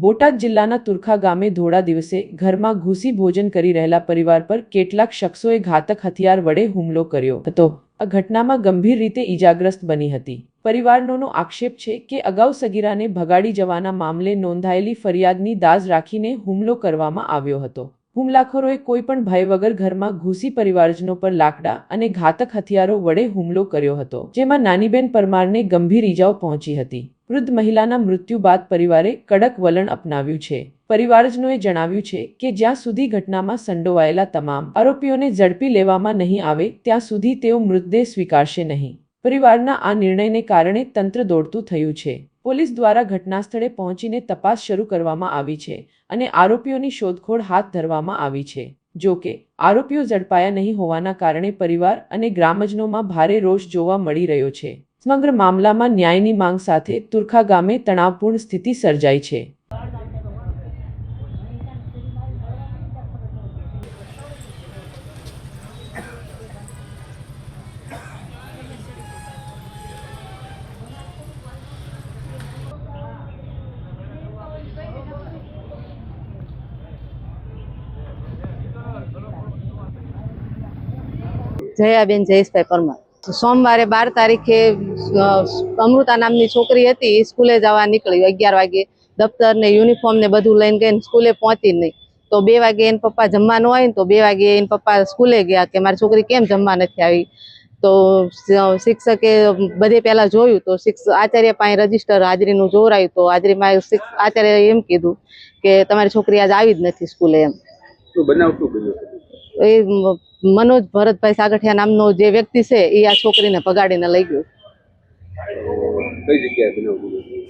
બોટાદ જિલ્લાના તુરખા ગામે ધોળા દિવસે ઘરમાં ઘૂસી ભોજન કરી રહેલા પરિવાર પર કેટલાક શખ્સોએ ઘાતક હથિયાર વડે હુમલો કર્યો હતો। આ ઘટનામાં ગંભીર રીતે ઈજાગ્રસ્ત બની હતી। પરિવારનો આક્ષેપ છે કે અગાઉ સગીરાને ભગાડી જવાના મામલે નોંધાયેલી ફરિયાદની દાઝ રાખીને હુમલો કરવામાં આવ્યો હતો। હુમલાખોરોએ કોઈપણ ભય વગર ઘરમાં ઘૂસી પરિવારજનો પર લાકડા અને ઘાતક હથિયારો વડે હુમલો કર્યો હતો, જેમાં નાનીબેન પરમારને ગંભીર ઈજાઓ પહોંચી હતી। વૃદ્ધ મહિલાના મૃત્યુ બાદ પરિવારે કડક વલણ અપનાવ્યું છે। પરિવારજનોએ જણાવ્યું છે કે જ્યાં સુધી ઘટનામાં સંડોવાયેલા તમામ આરોપીઓને ઝડપી લેવામાં નહીં આવે ત્યાં સુધી તેઓ મૃતદેહ સ્વીકારશે નહીં। પરિવારના આ નિર્ણયને કારણે તંત્ર દોડતું થયું છે। પોલીસ દ્વારા ઘટનાસ્થળે પહોંચીને તપાસ શરૂ કરવામાં આવી છે અને આરોપીઓની શોધખોળ હાથ ધરવામાં આવી છે। જો કે આરોપીઓ ઝડપાયા નહીં હોવાના કારણે પરિવાર અને ગ્રામજનોમાં ભારે રોષ જોવા મળી રહ્યો છે। સમગ્ર મામલામાં ન્યાયની માંગ સાથે તુરખા ગામે તણાવપૂર્ણ સ્થિતિ સર્જાઈ છે। જયાબેન જયેશભાઈ પરમાર। સોમવારે 12 તારીખે અમૃતા નામની છોકરી હતી, સ્કૂલે જવા નીકળી 11 વાગે દફતર ને યુનિફોર્મ ને બધું લઈને ગઈ, સ્કૂલે પહોંચી નહીં તો 2 વાગે એના પપ્પા જમવા ન હોય ને તો 2 વાગે એના પપ્પા સ્કૂલે ગયા કે મારી છોકરી કેમ જમવા નથી આવી। તો શિક્ષકે બધે પહેલા જોયું તો આચાર્ય પાસે રજીસ્ટર હાજરીનું જોરાયું તો હાજરીમાં આચાર્ય એમ કીધું કે તમારી છોકરી આજ આવી જ નથી સ્કૂલે એમ। એ મનોજ ભરતભાઈ સાગઠિયા નામનો જે વ્યક્તિ છે એ આ છોકરીને ભગાડીને લઈ ગયો।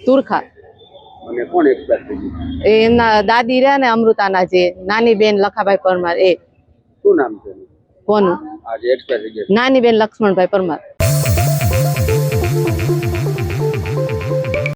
તુરખા એમના દાદી રહ્યા ને અમૃતાના જે નાની બેન લખાભાઈ પરમાર। એ શું નામ છે કોનું? નાની બેન લક્ષ્મણભાઈ પરમાર।